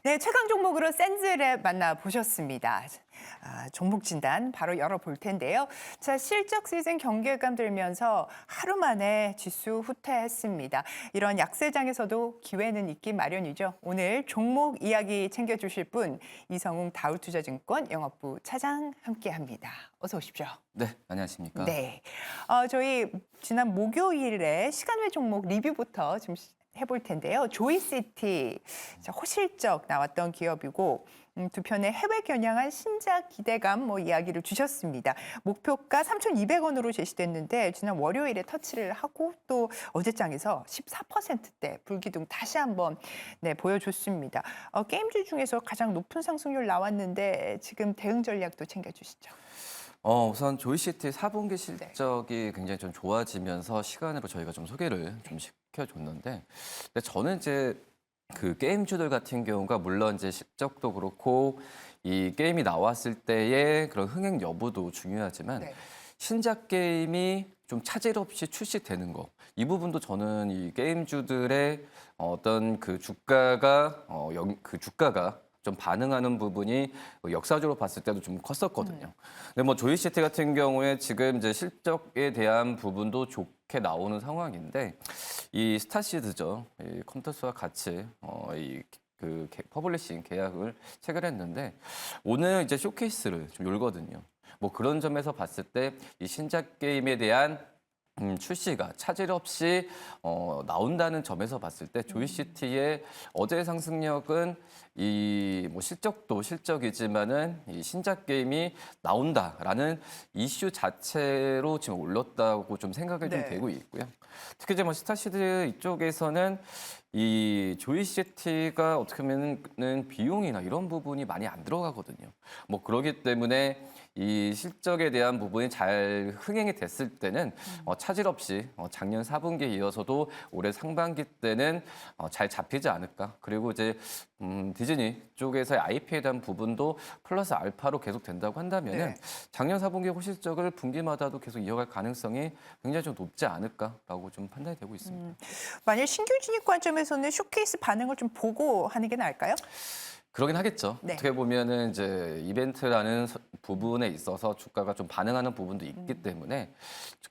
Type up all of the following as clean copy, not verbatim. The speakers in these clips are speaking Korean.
네, 최강 종목으로 센즈랩 만나보셨습니다. 종목 진단 바로 열어볼 텐데요. 자, 실적 시즌 경계감 들면서 하루 만에 지수 후퇴했습니다. 이런 약세장에서도 기회는 있기 마련이죠. 오늘 종목 이야기 챙겨주실 분 이성웅 다우투자증권 영업부 차장 함께합니다. 어서 오십시오. 네, 안녕하십니까. 네, 저희 지난 목요일에 시간외 종목 리뷰부터 좀 해볼 텐데요. 조이시티, 호실적 나왔던 기업이고 두 편의 해외 겨냥한 신작 기대감 이야기를 주셨습니다. 목표가 3,200원으로 제시됐는데 지난 월요일에 터치를 하고 또 어제장에서 14%대 불기둥 다시 한번 보여줬습니다. 게임주 중에서 가장 높은 상승률 나왔는데 지금 대응 전략도 챙겨주시죠. 우선 조이시티 4분기 실적이 굉장히 좀 좋아지면서 시간으로 저희가 좀 소개를 좀 시켜줬는데, 근데 저는 이제 그 게임주들 같은 경우가 물론 이제 실적도 그렇고 이 게임이 나왔을 때의 그런 흥행 여부도 중요하지만 신작 게임이 좀 차질 없이 출시되는 거, 이 부분도 저는 이 게임주들의 어떤 그 주가가 좀 반응하는 부분이 역사적으로 봤을 때도 좀 컸었거든요. 근데 뭐 조이시티 같은 경우에 지금 이제 실적에 대한 부분도 좋게 나오는 상황인데 이 스타시드죠. 이 컴퓨터스와 같이 퍼블리싱 계약을 체결했는데 오늘 이제 쇼케이스를 좀 열거든요. 뭐 그런 점에서 봤을 때 이 신작 게임에 대한 출시가 차질 없이 나온다는 점에서 봤을 때 조이시티의 어제의 상승력은 이 뭐 실적도 실적이지만은 이 신작 게임이 나온다라는 이슈 자체로 지금 올랐다고 좀 생각이 좀 되고 있고요. 특히 이제 뭐 스타시드 이쪽에서는 이 조이시티가 어떻게 보면은 비용이나 이런 부분이 많이 안 들어가거든요. 뭐 그러기 때문에 이 실적에 대한 부분이 잘 흥행이 됐을 때는 차질 없이 작년 4분기에 이어서도 올해 상반기 때는 잘 잡히지 않을까. 그리고 이제 디즈니 쪽에서의 IP에 대한 부분도 플러스 알파로 계속 된다고 한다면은 작년 4분기 호실적을 분기마다도 계속 이어갈 가능성이 굉장히 좀 높지 않을까라고 좀 판단이 되고 있습니다. 만약 신규 진입 관점에서는 쇼케이스 반응을 좀 보고 하는 게 나을까요? 그러긴 하겠죠. 어떻게 보면은 이제 이벤트라는 부분에 있어서 주가가 좀 반응하는 부분도 있기 때문에.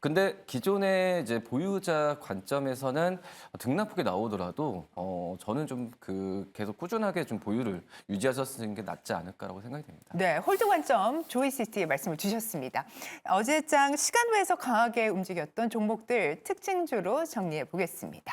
근데 기존의 이제 보유자 관점에서는 등락폭이 나오더라도 저는 좀 계속 꾸준하게 좀 보유를 유지하셨는 게 낫지 않을까라고 생각이 됩니다. 네, 홀드 관점 조이시티의 말씀을 주셨습니다. 어제장 시간외에서 강하게 움직였던 종목들 특징주로 정리해 보겠습니다.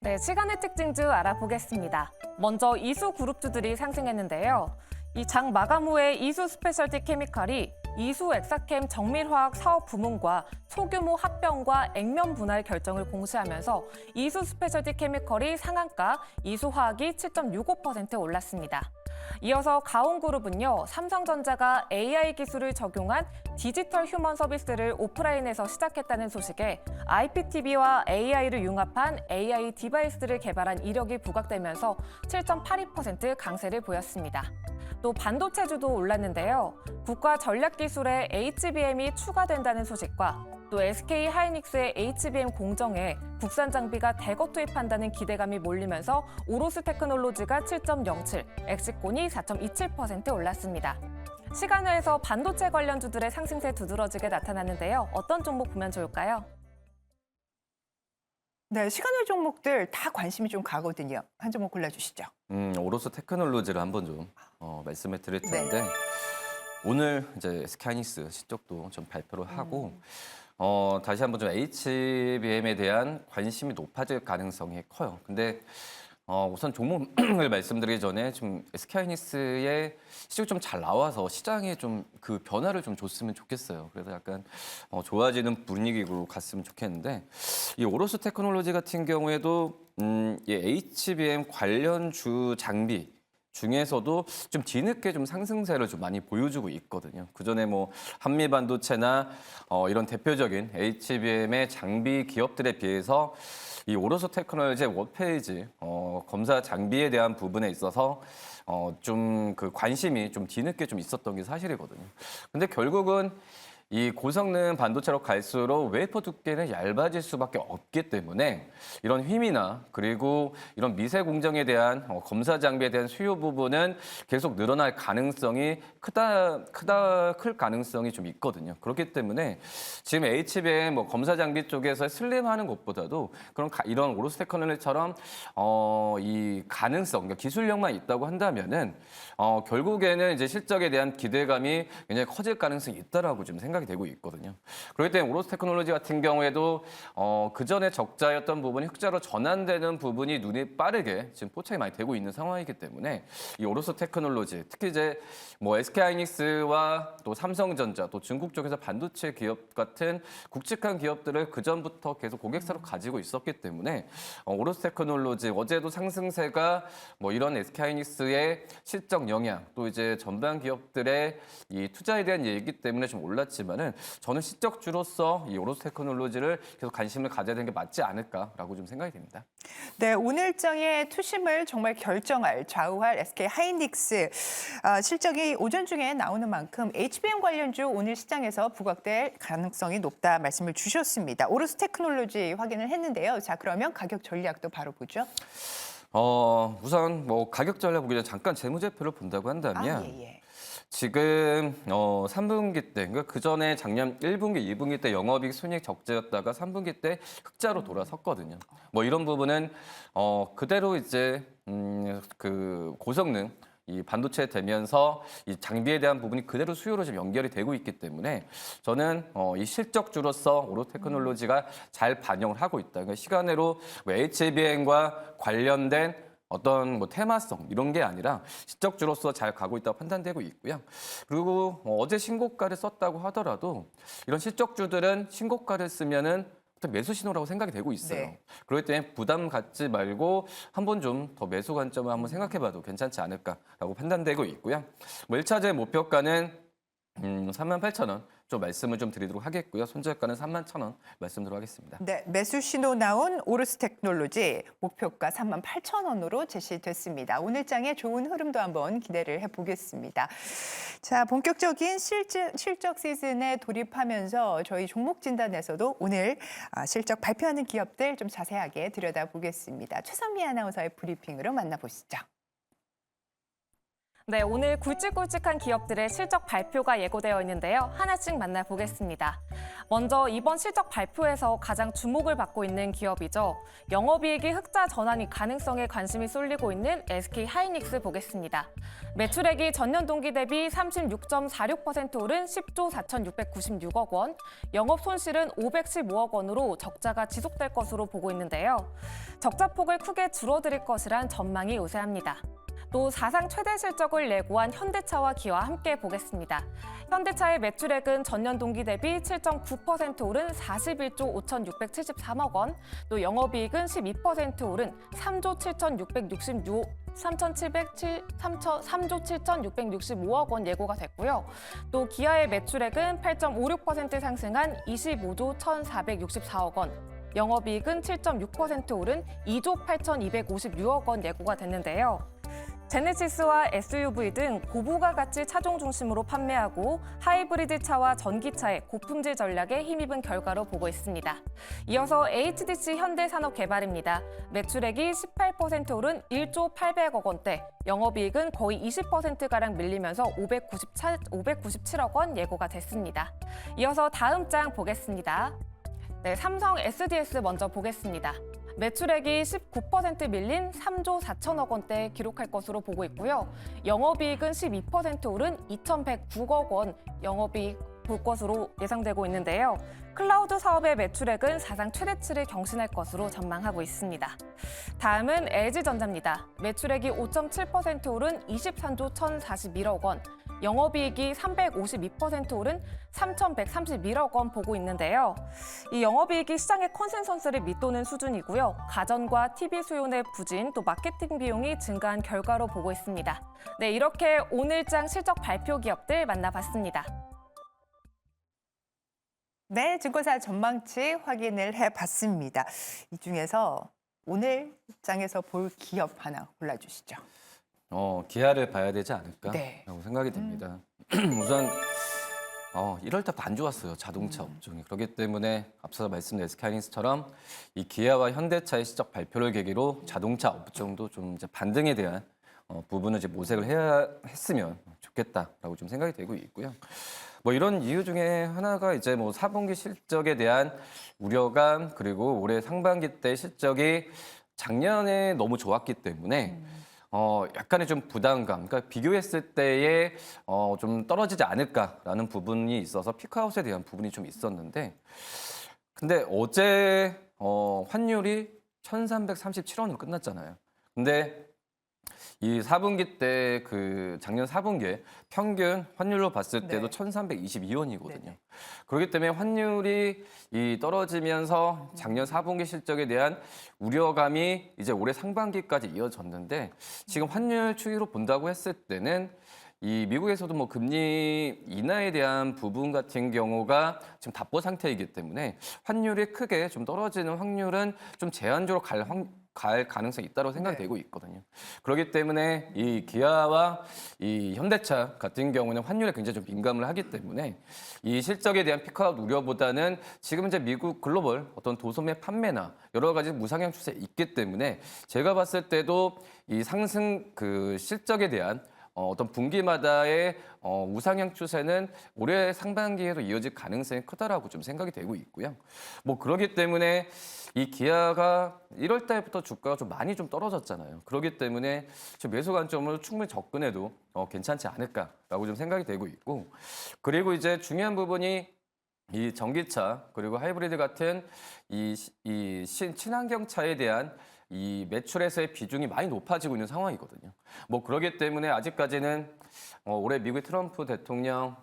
네, 시간의 특징주 알아보겠습니다. 먼저 이수 그룹주들이 상승했는데요. 이 장 마감 후에 이수 스페셜티 케미칼이 이수 엑사캠 정밀화학 사업 부문과 소규모 합병과 액면 분할 결정을 공시하면서 이수 스페셜티 케미칼이 상한가, 이수화학이 7.65% 올랐습니다. 이어서 가온그룹은요, 삼성전자가 AI 기술을 적용한 디지털 휴먼 서비스를 오프라인에서 시작했다는 소식에 IPTV와 AI를 융합한 AI 디바이스를 개발한 이력이 부각되면서 7.82% 강세를 보였습니다. 또 반도체주도 올랐는데요. 국가 전략기술에 HBM이 추가된다는 소식과 또 SK 하이닉스의 HBM 공정에 국산 장비가 대거 투입한다는 기대감이 몰리면서 오로스 테크놀로지가 7.07, 엑시콘이 4.27% 올랐습니다. 시간외에서 반도체 관련주들의 상승세 두드러지게 나타났는데요. 어떤 종목 보면 좋을까요? 네, 시간외 종목들 다 관심이 좀 가거든요. 한 종목 골라주시죠. 오로스 테크놀로지를 한번 좀 말씀을 드릴 텐데 오늘 이제 SK 하이닉스 실적도 좀 발표를 하고 다시 한번 좀 HBM에 대한 관심이 높아질 가능성이 커요. 근데 우선 종목을 말씀드리기 전에 좀 SK 하이닉스의 실적이 좀 잘 나와서 시장에 좀 그 변화를 좀 줬으면 좋겠어요. 그래서 약간 좋아지는 분위기로 갔으면 좋겠는데 이 오로스 테크놀로지 같은 경우에도 이 HBM 관련주 장비 중에서도 좀 뒤늦게 좀 상승세를 좀 많이 보여주고 있거든요. 그전에 뭐 한미 반도체나 이런 대표적인 HBM의 장비 기업들에 비해서 이 오로스 테크놀로지의 웹페이지 검사 장비에 대한 부분에 있어서 좀 그 관심이 좀 뒤늦게 좀 있었던 게 사실이거든요. 근데 결국은 이 고성능 반도체로 갈수록 웨이퍼 두께는 얇아질 수밖에 없기 때문에 이런 휨이나 그리고 이런 미세 공정에 대한 검사 장비에 대한 수요 부분은 계속 늘어날 가능성이 클 가능성이 좀 있거든요. 그렇기 때문에 지금 HBM 뭐 검사 장비 쪽에서 슬림하는 것보다도 이런 오로스 테크놀로지처럼 이 가능성, 그러니까 기술력만 있다고 한다면은 결국에는 이제 실적에 대한 기대감이 굉장히 커질 가능성이 있다라고 좀 생각이 되고 있거든요. 그렇기 때문에 오로스 테크놀로지 같은 경우에도 그 전에 적자였던 부분이 흑자로 전환되는 부분이 눈에 빠르게 지금 포착이 많이 되고 있는 상황이기 때문에 이 오로스 테크놀로지 특히 이제 뭐 SK하이닉스와 또 삼성전자 또 중국 쪽에서 반도체 기업 같은 굵직한 기업들을 그 전부터 계속 고객사로 가지고 있었기 때문에 오로스 테크놀로지 어제도 상승세가 뭐 이런 SK하이닉스의 실적 영향 또 이제 전반 기업들의 이 투자에 대한 얘기 때문에 좀 올랐지만은 저는 실적주로서 이 오로스 테크놀로지를 계속 관심을 가져야 되는 게 맞지 않을까라고 좀 생각이 됩니다. 네, 오늘장의 투심을 정말 결정할 좌우할 SK 하이닉스 실적이 오전 중에 나오는 만큼 HBM 관련주 오늘 시장에서 부각될 가능성이 높다 말씀을 주셨습니다. 오로스 테크놀로지 확인을 했는데요. 자, 그러면 가격 전략도 바로 보죠. 우선 뭐 가격 전략 보기 전에 잠깐 재무제표를 본다고 한다면 예. 지금 3분기 때, 그러니까 그 전에 작년 1분기, 2분기 때 영업이익 순이익 적자였다가 3분기 때 흑자로 돌아섰거든요. 뭐 이런 부분은 그대로 이제 그 고성능 이 반도체 되면서 이 장비에 대한 부분이 그대로 수요로 지금 연결이 되고 있기 때문에 저는 이 실적주로서 오로스 테크놀로지가 잘 반영을 하고 있다. 그러니까 시간으로 뭐 HBM과 관련된 어떤 뭐 테마성 이런 게 아니라 실적주로서 잘 가고 있다고 판단되고 있고요. 그리고 어제 신고가를 썼다고 하더라도 이런 실적주들은 신고가를 쓰면은 어떤 매수 신호라고 생각이 되고 있어요. 네. 그렇기 때문에 부담 갖지 말고 한번 좀 더 매수 관점을 한번 생각해봐도 괜찮지 않을까라고 판단되고 있고요. 뭐 1차적인 목표가는 38,000원 좀 말씀을 좀 드리도록 하겠고요. 손절가는 31,000원 말씀드리도록 하겠습니다. 네, 매수 신호 나온 오로스 테크놀로지 목표가 38,000원으로 제시됐습니다. 오늘장의 좋은 흐름도 한번 기대를 해보겠습니다. 자, 본격적인 실적 시즌에 돌입하면서 저희 종목 진단에서도 오늘 실적 발표하는 기업들 좀 자세하게 들여다보겠습니다. 최선미 아나운서의 브리핑으로 만나보시죠. 네, 오늘 굵직굵직한 기업들의 실적 발표가 예고되어 있는데요. 하나씩 만나보겠습니다. 먼저 이번 실적 발표에서 가장 주목을 받고 있는 기업이죠. 영업이익이 흑자 전환이 가능성에 관심이 쏠리고 있는 SK 하이닉스 보겠습니다. 매출액이 전년 동기 대비 36.46% 오른 10조 4,696억 원, 영업 손실은 515억 원으로 적자가 지속될 것으로 보고 있는데요. 적자폭을 크게 줄어들 것이란 전망이 우세합니다. 또 사상 최대 실적을 예고한 현대차와 기아와 함께 보겠습니다. 현대차의 매출액은 전년 동기 대비 7.9% 오른 41조 5,673억 원, 또 영업이익은 12% 오른 3조 7,665억 원 예고가 됐고요. 또 기아의 매출액은 8.56% 상승한 25조 1,464억 원, 영업이익은 7.6% 오른 2조 8,256억 원 예고가 됐는데요. 제네시스와 SUV 등 고부가 가치 차종 중심으로 판매하고 하이브리드 차와 전기차의 고품질 전략에 힘입은 결과로 보고 있습니다. 이어서 HDC 현대산업개발입니다. 매출액이 18% 오른 1조 800억 원대, 영업이익은 거의 20%가량 밀리면서 597억 원 예고가 됐습니다. 이어서 다음 장 보겠습니다. 네, 삼성 SDS 먼저 보겠습니다. 매출액이 19% 밀린 3조 4천억 원대 기록할 것으로 보고 있고요. 영업이익은 12% 오른 2,109억 원 영업이익 볼 것으로 예상되고 있는데요. 클라우드 사업의 매출액은 사상 최대치를 경신할 것으로 전망하고 있습니다. 다음은 LG전자입니다. 매출액이 5.7% 오른 23조 1,041억 원, 영업이익이 352% 오른 3,131억 원 보고 있는데요. 이 영업이익이 시장의 컨센서스를 밑도는 수준이고요. 가전과 TV 수요의 부진, 또 마케팅 비용이 증가한 결과로 보고 있습니다. 네, 이렇게 오늘장 실적 발표 기업들 만나봤습니다. 네, 증권사 전망치 확인을 해봤습니다. 이 중에서 오늘 장에서 볼 기업 하나 골라주시죠. 기아를 봐야 되지 않을까라고 네. 생각이 듭니다. 우선 1월 달부터 안 좋았어요. 자동차 업종이. 그렇기 때문에 앞서 말씀드린 SK하이닉스처럼 이 기아와 현대차의 실적 발표를 계기로 자동차 업종도 좀 이제 반등에 대한 부분을 이제 모색을 해야 했으면 좋겠다라고 좀 생각이 되고 있고요. 뭐 이런 이유 중에 하나가 이제 뭐 4분기 실적에 대한 우려감 그리고 올해 상반기 때 실적이 작년에 너무 좋았기 때문에 약간의 좀 부담감, 그러니까 비교했을 때에 좀 떨어지지 않을까라는 부분이 있어서 피크아웃에 대한 부분이 좀 있었는데, 근데 어제 환율이 1,337원으로 끝났잖아요. 근데 이 4분기 때 그 작년 4분기에 평균 환율로 봤을 때도 네. 1,322원이거든요. 네네. 그렇기 때문에 환율이 떨어지면서 작년 4분기 실적에 대한 우려감이 이제 올해 상반기까지 이어졌는데, 지금 환율 추이로 본다고 했을 때는 이 미국에서도 뭐 금리 인하에 대한 부분 같은 경우가 지금 답보 상태이기 때문에 환율이 크게 좀 떨어지는 확률은 좀 제한적으로 갈 가능성이 있다고 생각이 네. 되고 있거든요. 그렇기 때문에 이 기아와 이 현대차 같은 경우는 환율에 굉장히 좀 민감을 하기 때문에 이 실적에 대한 피크아웃 우려보다는 지금 이제 미국 글로벌 어떤 도소매 판매나 여러 가지 무상향 추세 있기 때문에 제가 봤을 때도 이 상승 그 실적에 대한 어떤 분기마다의 우상향 추세는 올해 상반기에도 이어질 가능성이 크다라고 좀 생각이 되고 있고요. 뭐 그렇기 때문에 이 기아가 1월 달부터 주가가 좀 많이 좀 떨어졌잖아요. 그렇기 때문에 지금 매수 관점으로 충분히 접근해도 괜찮지 않을까라고 좀 생각이 되고 있고, 그리고 이제 중요한 부분이 이 전기차 그리고 하이브리드 같은 친환경차에 대한 이 매출에서의 비중이 많이 높아지고 있는 상황이거든요. 뭐 그렇기 때문에 아직까지는 올해 미국 트럼프 대통령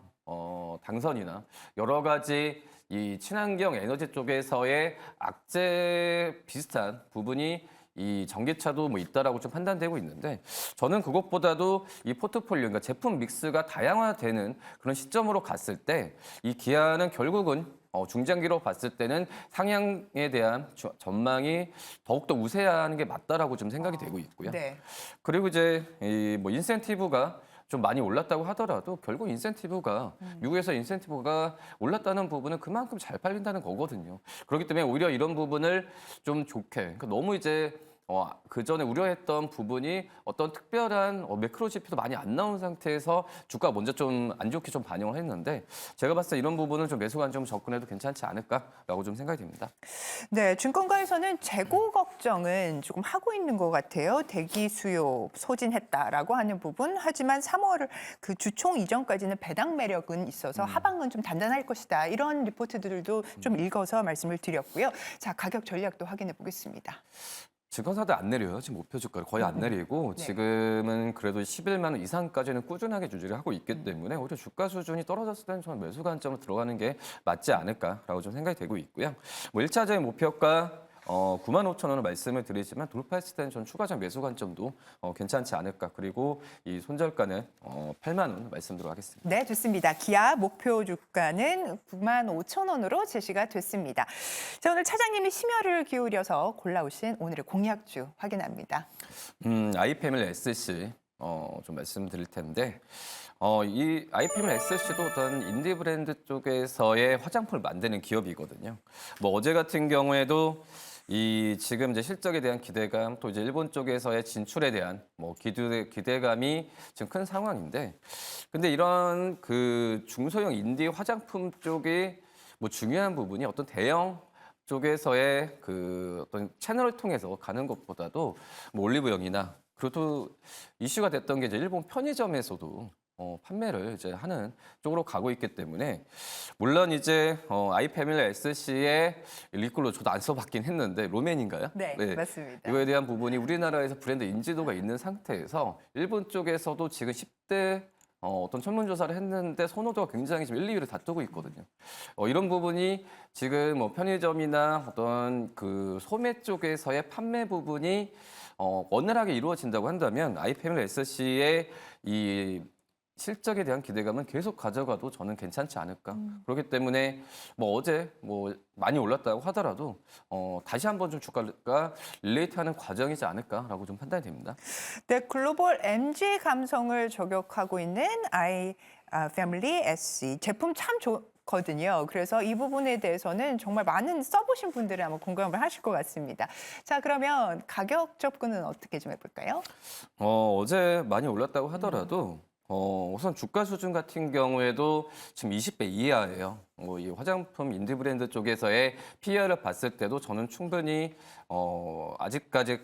당선이나 여러 가지 이 친환경 에너지 쪽에서의 악재 비슷한 부분이 이 전기차도 뭐 있다라고 좀 판단되고 있는데, 저는 그것보다도 이 포트폴리오, 그러니까 제품 믹스가 다양화되는 그런 시점으로 갔을 때 이 기아는 결국은 중장기로 봤을 때는 상향에 대한 전망이 더욱더 우세하는 게 맞다라고 좀 생각이 되고 있고요. 네. 그리고 이제 이 뭐 인센티브가 좀 많이 올랐다고 하더라도 결국 인센티브가 미국에서 인센티브가 올랐다는 부분은 그만큼 잘 팔린다는 거거든요. 그렇기 때문에 오히려 이런 부분을 좀 좋게, 그러니까 너무 이제 그 전에 우려했던 부분이 어떤 특별한 매크로 지표도 많이 안 나온 상태에서 주가가 먼저 좀 안 좋게 좀 반영을 했는데, 제가 봤을 때 이런 부분은 좀 매수 관점 접근해도 괜찮지 않을까라고 좀 생각이 듭니다. 네, 증권가에서는 재고 걱정은 조금 하고 있는 것 같아요. 대기 수요 소진했다라고 하는 부분. 하지만 3월 그 주총 이전까지는 배당 매력은 있어서 하방은 좀 단단할 것이다. 이런 리포트들도 좀 읽어서 말씀을 드렸고요. 자, 가격 전략도 확인해 보겠습니다. 증권사들 안 내려요. 지금 목표 주가를 거의 안 내리고 네. 지금은 그래도 11만 원 이상까지는 꾸준하게 유지를 하고 있기 때문에 오히려 주가 수준이 떨어졌을 때는 저는 매수 관점으로 들어가는 게 맞지 않을까라고 좀 생각이 되고 있고요. 뭐 1차적인 목표가 95,000원을 말씀을 드리지만 돌파했을 때는 전 추가적 매수 관점도 괜찮지 않을까. 그리고 이 손절가는 8만 원 말씀드리도록 하겠습니다. 네, 좋습니다. 기아 목표 주가는 95,000원으로 제시가 됐습니다. 자, 오늘 차장님이 심혈을 기울여서 골라오신 오늘의 공약주 확인합니다. 아이패밀 SC 좀 말씀드릴 텐데, 이 아이패밀 SC도 어떤 인디 브랜드 쪽에서의 화장품을 만드는 기업이거든요. 뭐 어제 같은 경우에도 이 지금 이제 실적에 대한 기대감, 또 이제 일본 쪽에서의 진출에 대한 뭐 기대감이 지금 큰 상황인데, 근데 이런 그 중소형 인디 화장품 쪽이 뭐 중요한 부분이 어떤 대형 쪽에서의 그 어떤 채널을 통해서 가는 것보다도 뭐 올리브영이나, 그리고 또 이슈가 됐던 게 이제 일본 편의점에서도 판매를 이제 하는 쪽으로 가고 있기 때문에, 물론 이제 아이패밀리 SC의 리콜로 저도 안 써봤긴 했는데 로맨인가요? 네, 맞습니다. 이거에 대한 부분이 우리나라에서 브랜드 인지도가 있는 상태에서 일본 쪽에서도 지금 10대 어떤 설문조사를 했는데 선호도가 굉장히 지금 1, 2위를 다투고 있거든요. 이런 부분이 지금 뭐 편의점이나 어떤 그 소매 쪽에서의 판매 부분이 원활하게 이루어진다고 한다면 아이패밀리 SC의 이 실적에 대한 기대감은 계속 가져가도 저는 괜찮지 않을까. 그렇기 때문에 뭐 어제 뭐 많이 올랐다고 하더라도 다시 한번 좀 주가가 릴레이트하는 과정이지 않을까라고 좀 판단이 됩니다. 네, 글로벌 MG 감성을 저격하고 있는 패밀리 SC 제품 참 좋거든요. 그래서 이 부분에 대해서는 정말 많은 써보신 분들은 아마 공감을 하실 것 같습니다. 자, 그러면 가격 접근은 어떻게 좀 해볼까요? 어제 많이 올랐다고 하더라도 우선 주가 수준 같은 경우에도 지금 20배 이하예요. 이 화장품 인디 브랜드 쪽에서의 PER을 봤을 때도 저는 충분히 아직까지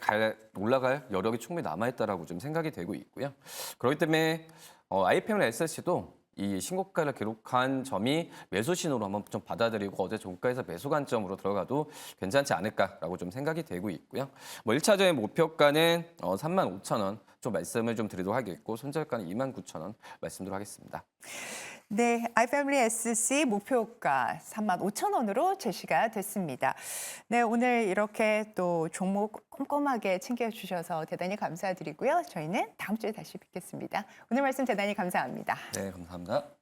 올라갈 여력이 충분히 남아있다라고 좀 생각이 되고 있고요. 그렇기 때문에 아이패밀리 SC도 이 신고가를 기록한 점이 매수 신호로 한번 좀 받아들이고 어제 종가에서 매수 관점으로 들어가도 괜찮지 않을까라고 좀 생각이 되고 있고요. 1차적인 목표가는 35,000원 좀 말씀을 좀 드리도록 하겠고 손절가는 29,000원 말씀드리도록 하겠습니다. 네, 아이패밀리 SC 목표가 35,000원으로 제시가 됐습니다. 네, 오늘 이렇게 또 종목 꼼꼼하게 챙겨주셔서 대단히 감사드리고요. 저희는 다음 주에 다시 뵙겠습니다. 오늘 말씀 대단히 감사합니다. 네, 감사합니다.